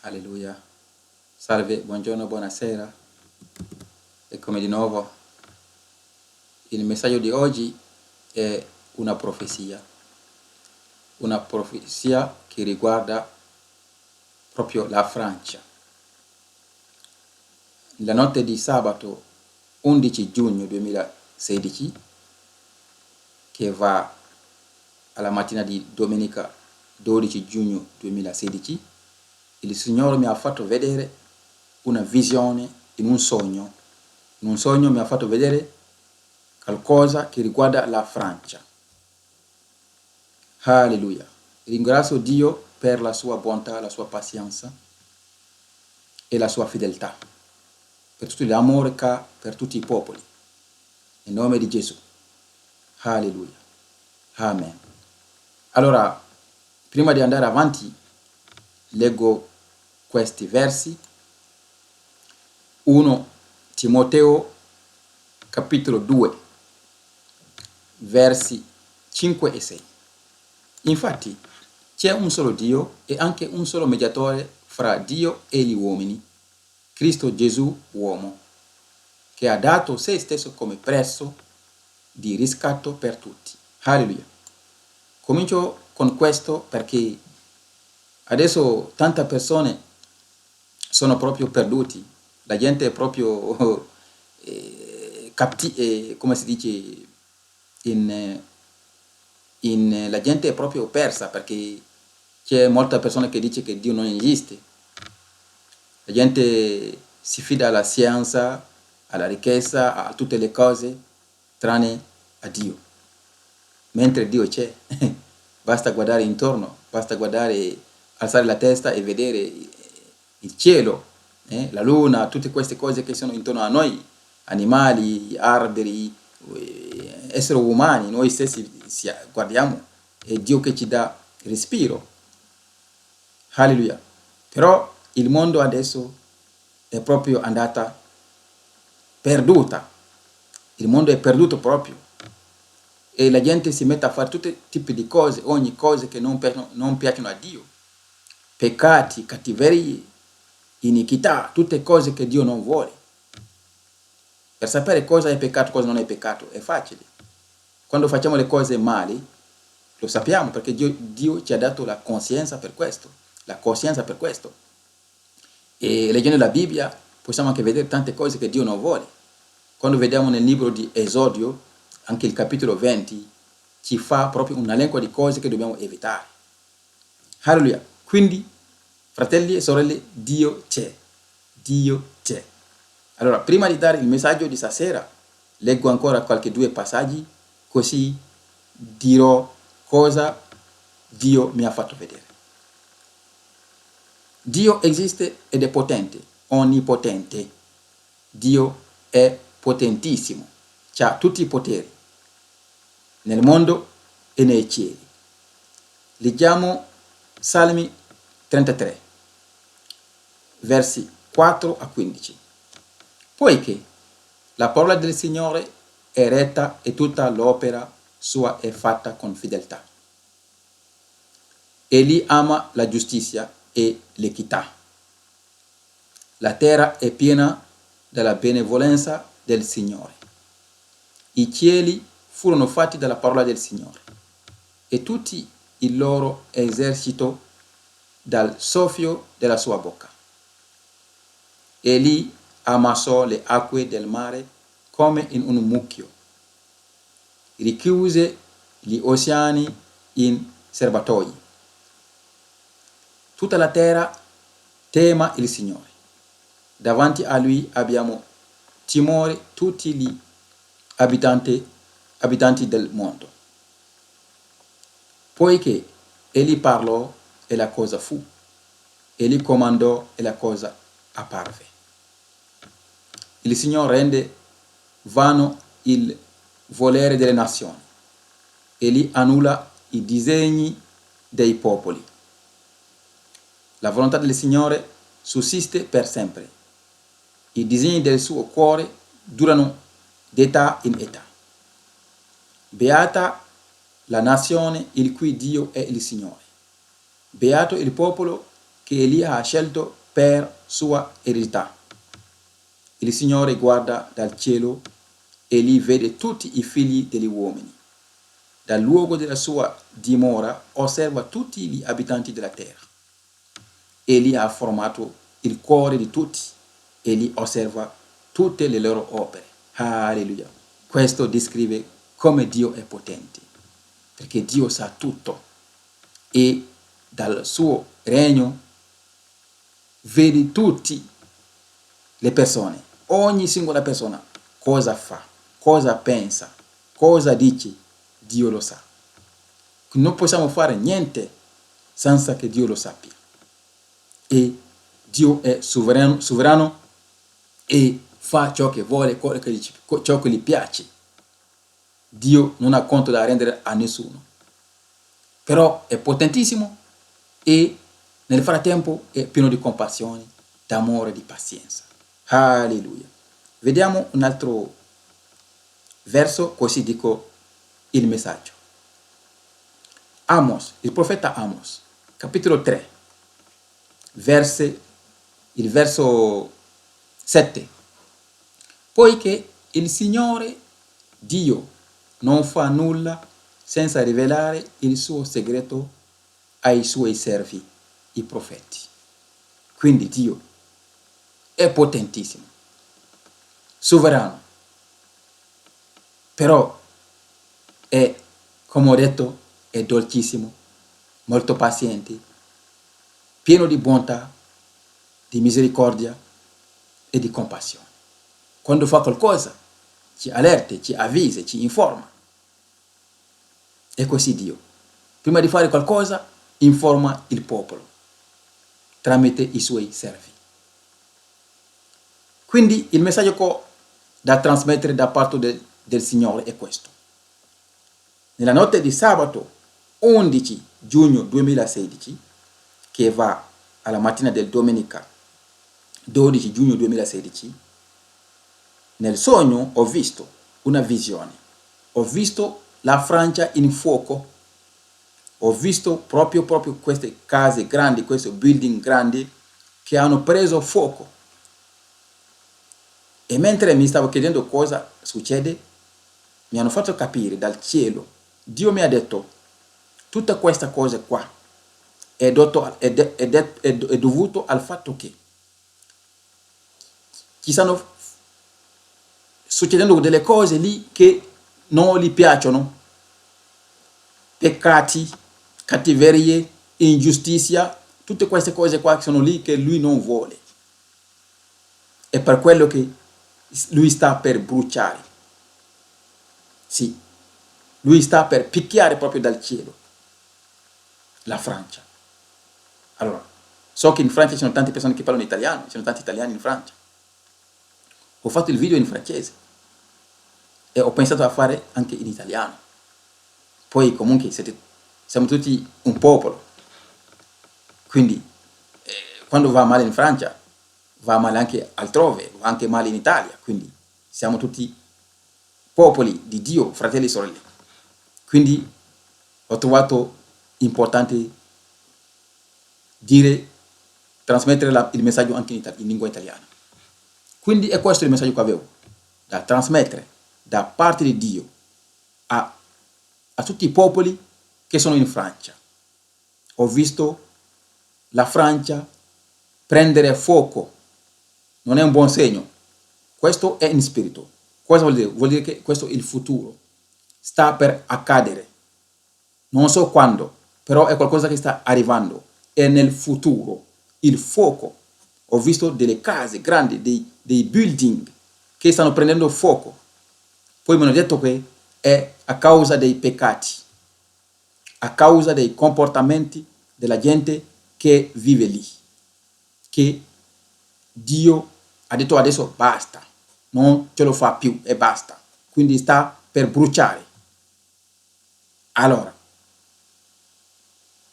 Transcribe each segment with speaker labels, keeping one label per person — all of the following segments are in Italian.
Speaker 1: Alleluia. Salve, buongiorno, buonasera. Eccomi di nuovo. Il messaggio di oggi è una profezia che riguarda proprio la Francia. La notte di sabato 11 giugno 2016, che va alla mattina di domenica 12 giugno 2016, il Signore mi ha fatto vedere una visione in un sogno. In un sogno mi ha fatto vedere qualcosa che riguarda la Francia. Alleluia. Ringrazio Dio per la sua bontà, la sua pazienza e la sua fedeltà, per tutto l'amore che ha per tutti i popoli. Nel nome di Gesù. Alleluia. Amen. Allora, prima di andare avanti, leggo questi versi. 1 Timoteo capitolo 2, versi 5 e 6. Infatti, c'è un solo Dio e anche un solo mediatore fra Dio e gli uomini, Cristo Gesù uomo, che ha dato se stesso come prezzo di riscatto per tutti. Alleluia. Comincio con questo perché adesso tante persone sono proprio perduti. La gente è proprio come si dice, la gente è proprio persa perché c'è molta persona che dice che Dio non esiste. La gente si fida alla scienza, alla ricchezza, a tutte le cose, tranne a Dio. Mentre Dio c'è, basta guardare intorno, basta guardare, alzare la testa e vedere il cielo, la luna, tutte queste cose che sono intorno a noi, animali, alberi, esseri umani, noi stessi guardiamo, è Dio che ci dà respiro. Alleluia. Però il mondo adesso è proprio andata perduta. Il mondo è perduto proprio. E la gente si mette a fare tutti i tipi di cose, ogni cosa che non piacciono a Dio. Peccati, cattiverie, iniquità, tutte cose che Dio non vuole. Per sapere cosa è peccato, cosa non è peccato, è facile. Quando facciamo le cose male, lo sappiamo perché Dio ci ha dato la coscienza per questo. E leggendo la Bibbia possiamo anche vedere tante cose che Dio non vuole. Quando vediamo nel libro di Esodio, anche il capitolo 20, ci fa proprio un elenco di cose che dobbiamo evitare. Alleluia. Quindi, fratelli e sorelle, Dio c'è. Dio c'è. Allora, prima di dare il messaggio di stasera, leggo ancora qualche due passaggi, così dirò cosa Dio mi ha fatto vedere. Dio esiste ed è potente, onnipotente. Dio è potentissimo, ha tutti i poteri nel mondo e nei cieli. Leggiamo Salmi 33, versi 4 a 15. Poiché la parola del Signore è retta e tutta l'opera sua è fatta con fedeltà. Egli ama la giustizia e l'equità. La terra è piena della benevolenza del Signore. I cieli furono fatti dalla parola del Signore e tutti il loro esercito dal soffio della sua bocca. Egli ammassò le acque del mare come in un mucchio, richiuse gli oceani in serbatoi. Tutta la terra tema il Signore. Davanti a lui abbiamo timore tutti gli abitanti del mondo. Poiché egli parlò e la cosa fu, egli comandò e la cosa apparve. Il Signore rende vano il volere delle nazioni, egli annulla i disegni dei popoli. La volontà del Signore sussiste per sempre. I disegni del suo cuore durano d'età in età. Beata la nazione il cui Dio è il Signore. Beato il popolo che Elia ha scelto per sua eredità. Il Signore guarda dal cielo e lì vede tutti i figli degli uomini. Dal luogo della sua dimora osserva tutti gli abitanti della terra. Egli ha formato il cuore di tutti e li osserva tutte le loro opere. Alleluia. Questo descrive come Dio è potente, perché Dio sa tutto e dal suo regno vede tutte le persone, ogni singola persona, cosa fa, cosa pensa, cosa dice, Dio lo sa. Non possiamo fare niente senza che Dio lo sappia. E Dio è sovrano e fa ciò che vuole, ciò che gli piace. Dio non ha conto da rendere a nessuno. Però è potentissimo e nel frattempo è pieno di compassione, d'amore e di pazienza. Alleluia. Vediamo un altro verso, così dico il messaggio. Amos, il profeta Amos, capitolo 3, il verso 7. Poiché il Signore Dio non fa nulla senza rivelare il suo segreto ai suoi servi, i profeti. Quindi Dio è potentissimo, sovrano, però è, come ho detto, è dolcissimo, molto paziente, pieno di bontà, di misericordia e di compassione. Quando fa qualcosa, ci allerta, ci avvisa, ci informa. E così Dio, prima di fare qualcosa, informa il popolo tramite i suoi servi. Quindi il messaggio da trasmettere da parte del Signore è questo. Nella notte di sabato 11 giugno 2016, che va alla mattina del domenica 12 giugno 2016, nel sogno ho visto una visione. Ho visto la Francia in fuoco. Ho visto proprio queste case grandi, questi building grandi che hanno preso fuoco. E mentre mi stavo chiedendo cosa succede, mi hanno fatto capire dal cielo. Dio mi ha detto, tutta questa cosa qua è dovuto al fatto che ci stanno succedendo delle cose lì che non gli piacciono. Peccati, cattiverie, ingiustizia, tutte queste cose qua che sono lì che lui non vuole. È per quello che lui sta per bruciare. Sì, lui sta per picchiare proprio dal cielo la Francia. Allora, so che in Francia ci sono tante persone che parlano italiano, ci sono tanti italiani in Francia. Ho fatto il video in francese e ho pensato a fare anche in italiano. Poi comunque siamo tutti un popolo. Quindi quando va male in Francia, va male anche altrove, va anche male in Italia. Quindi siamo tutti popoli di Dio, fratelli e sorelle. Quindi ho trovato importante trasmettere il messaggio anche in lingua italiana. Quindi è questo il messaggio che avevo da trasmettere da parte di Dio a tutti i popoli che sono in Francia. Ho visto la Francia prendere fuoco. Non è un buon segno. Questo è in spirito. Cosa vuol dire? Vuol dire che questo è il futuro. Sta per accadere. Non so quando, però è qualcosa che sta arrivando. È nel futuro. Il fuoco. Ho visto delle case grandi, dei building che stanno prendendo fuoco. Poi mi hanno detto che è a causa dei peccati, a causa dei comportamenti della gente che vive lì, che Dio ha detto adesso basta, non ce lo fa più e basta, quindi sta per bruciare. Allora,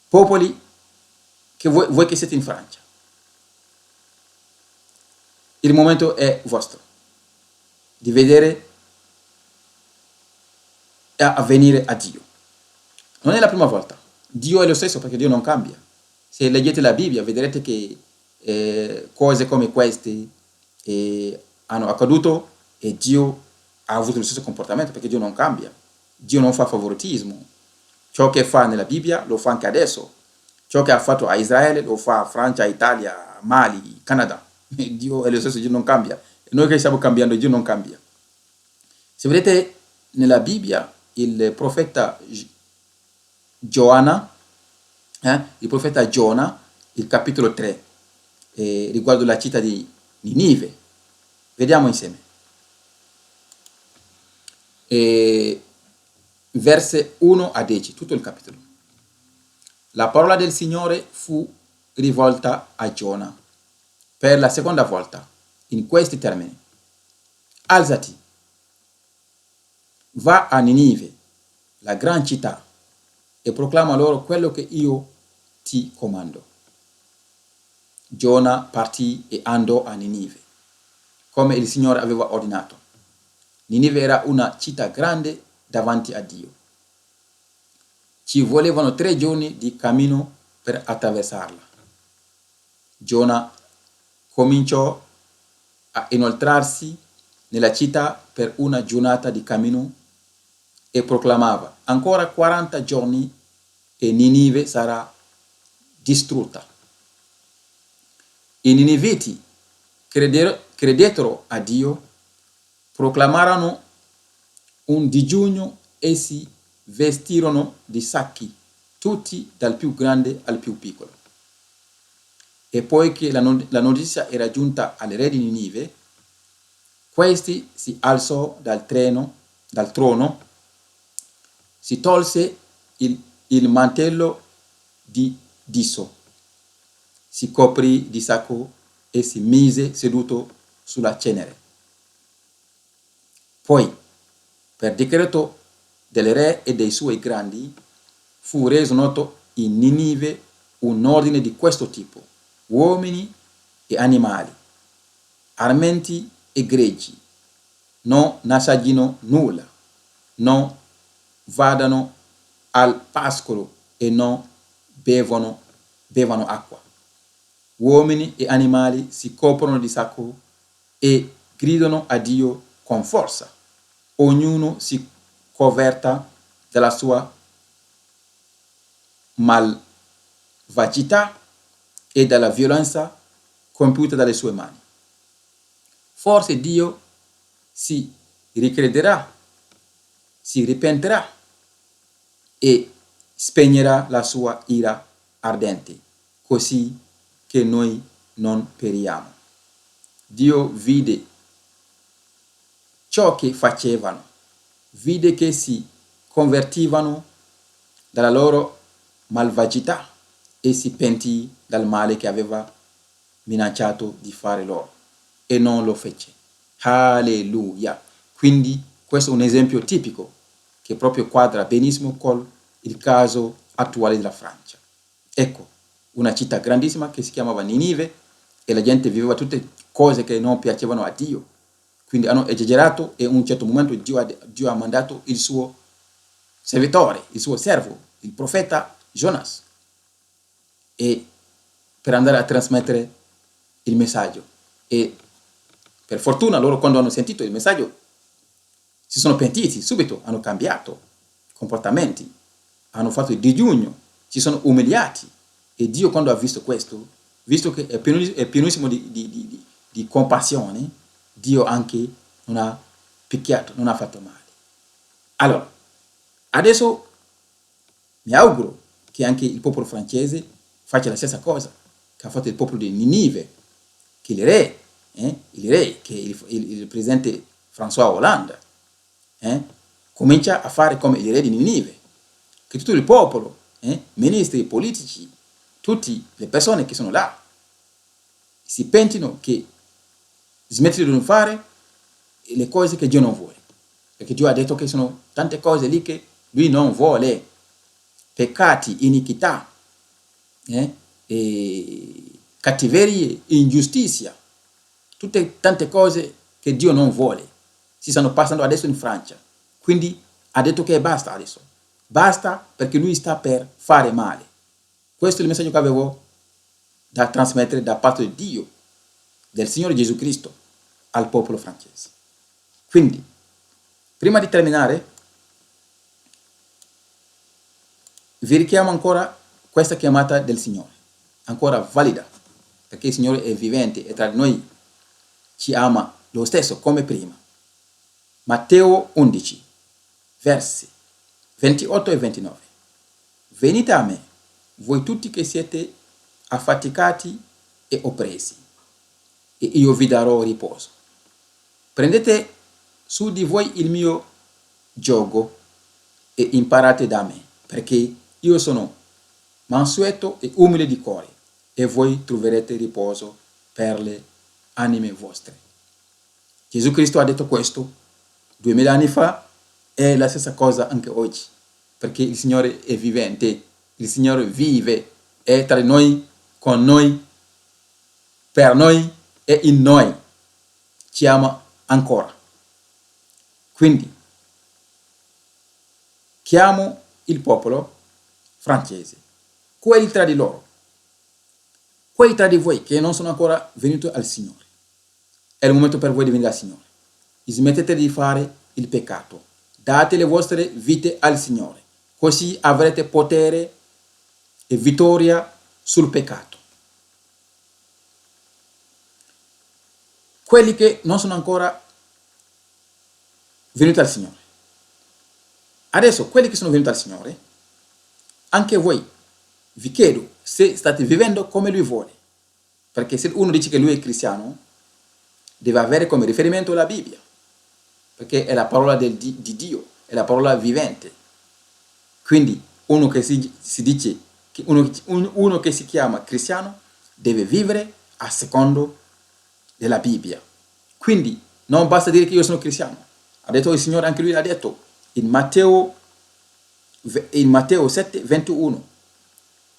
Speaker 1: popoli che voi che siete in Francia, il momento è vostro di vedere e avvenire a Dio. Non è la prima volta. Dio è lo stesso perché Dio non cambia. Se leggete la Bibbia vedrete che cose come queste hanno accaduto e Dio ha avuto lo stesso comportamento, perché Dio non cambia. Dio non fa favoritismo. Ciò che fa nella Bibbia lo fa anche adesso. Ciò che ha fatto a Israele lo fa a Francia, Italia, Mali, Canada. Dio è lo stesso, Dio non cambia. E noi che stiamo cambiando, Dio non cambia. Se vedete nella Bibbia il profeta Giona, il capitolo 3, riguardo la città di Ninive. Vediamo insieme. Verse 1 a 10, tutto il capitolo. La parola del Signore fu rivolta a Giona per la seconda volta, in questi termini. Alzati, va a Ninive, la gran città, e proclama loro quello che io ti comando. Giona partì e andò a Ninive, come il Signore aveva ordinato. Ninive era una città grande davanti a Dio. Ci volevano 3 giorni di cammino per attraversarla. Giona cominciò a inoltrarsi nella città per una giornata di cammino e proclamava: ancora 40 giorni e Ninive sarà distrutta. I niniviti credettero a Dio, proclamarono un digiuno e si vestirono di sacchi, tutti dal più grande al più piccolo. E poiché la notizia era giunta al re di Ninive, questi si alzò dal trono, si tolse il mantello di disso, si coprì di sacco e si mise seduto sulla cenere. Poi, per decreto del re e dei suoi grandi, fu reso noto in Ninive un ordine di questo tipo: uomini e animali, armenti e greggi, non assaggino nulla, non vadano al pascolo e non bevano acqua. Uomini e animali si coprono di sacco e gridano a Dio con forza. Ognuno si converta dalla sua malvagità e dalla violenza compiuta dalle sue mani. Forse Dio si ricrederà, si ripenterà e spegnerà la sua ira ardente, così che noi non periamo. Dio vide ciò che facevano, vide che si convertivano dalla loro malvagità e si pentì dal male che aveva minacciato di fare loro e non lo fece. Alleluia! Quindi questo è un esempio tipico che proprio quadra benissimo con il caso attuale della Francia. Ecco, una città grandissima che si chiamava Ninive e la gente viveva tutte cose che non piacevano a Dio. Quindi hanno esagerato e in un certo momento Dio ha mandato il suo servitore, il suo servo, il profeta Jonas, e per andare a trasmettere il messaggio. E per fortuna loro, quando hanno sentito il messaggio, si sono pentiti subito, hanno cambiato comportamenti, hanno fatto il digiuno, si sono umiliati. E Dio, quando ha visto questo, visto che è pienissimo di compassione, Dio anche non ha picchiato, non ha fatto male. Allora, adesso mi auguro che anche il popolo francese faccia la stessa cosa che ha fatto il popolo di Ninive, che il re, che il presidente François Hollande, comincia a fare come il re di Ninive, che tutto il popolo, ministri, politici, tutte le persone che sono là, si pentino che smettono di fare le cose che Dio non vuole, perché Dio ha detto che sono tante cose lì che lui non vuole, peccati, iniquità, e cattiverie, ingiustizia, tutte tante cose che Dio non vuole si stanno passando adesso in Francia. Quindi ha detto che basta adesso, basta, perché lui sta per fare male. Questo è il messaggio che avevo da trasmettere da parte di Dio, del Signore Gesù Cristo, al popolo francese. Quindi, prima di terminare, vi richiamo ancora questa chiamata del Signore, ancora valida, perché il Signore è vivente e tra noi ci ama lo stesso come prima. Matteo 11, versi 28 e 29. Venite a me, voi tutti che siete affaticati e oppressi, e io vi darò riposo. Prendete su di voi il mio giogo e imparate da me, perché io sono mansueto e umile di cuore, e voi troverete riposo per le anime vostre. Gesù Cristo ha detto questo 2000 anni fa, è la stessa cosa anche oggi, perché il Signore è vivente, il Signore vive, è tra noi, con noi, per noi e in noi, ci ama ancora. Quindi, chiamo il popolo francese, quelli tra di loro, quelli tra di voi che non sono ancora venuti al Signore. È il momento per voi di venire al Signore. Smettete di fare il peccato. Date le vostre vite al Signore. Così avrete potere e vittoria sul peccato. Quelli che non sono ancora venuti al Signore. Adesso, quelli che sono venuti al Signore, anche voi, vi chiedo se state vivendo come Lui vuole. Perché se uno dice che lui è cristiano, deve avere come riferimento la Bibbia, perché è la parola di Dio, è la parola vivente. Quindi uno che si dice, uno che si chiama cristiano, deve vivere a secondo della Bibbia. Quindi non basta dire che io sono cristiano. Ha detto il Signore, anche lui l'ha detto in Matteo 7, 21.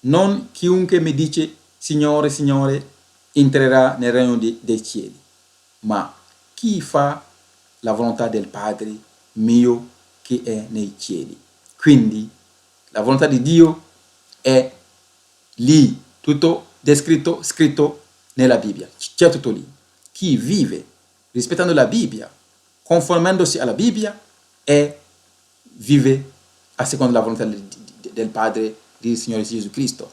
Speaker 1: Non chiunque mi dice Signore, Signore, entrerà nel regno dei cieli, ma chi fa la volontà del Padre mio che è nei cieli. Quindi la volontà di Dio è lì, tutto descritto, scritto nella Bibbia, c'è tutto lì. Chi vive rispettando la Bibbia, conformandosi alla Bibbia, e vive a seconda della volontà del Padre, del Signore Gesù Cristo.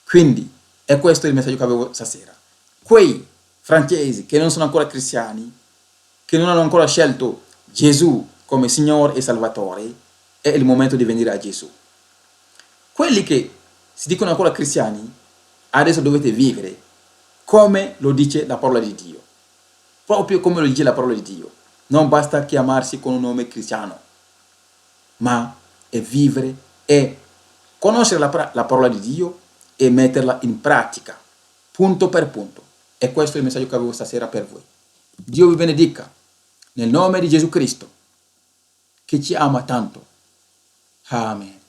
Speaker 1: Quindi è questo il messaggio che avevo stasera. Quei francesi che non sono ancora cristiani, che non hanno ancora scelto Gesù come Signore e Salvatore, è il momento di venire a Gesù. Quelli che si dicono ancora cristiani, adesso dovete vivere come lo dice la parola di Dio. Proprio come lo dice la parola di Dio. Non basta chiamarsi con un nome cristiano, ma è vivere e conoscere la parola di Dio e metterla in pratica, punto per punto. E questo è il messaggio che avevo stasera per voi. Dio vi benedica, nel nome di Gesù Cristo, che ci ama tanto. Amen.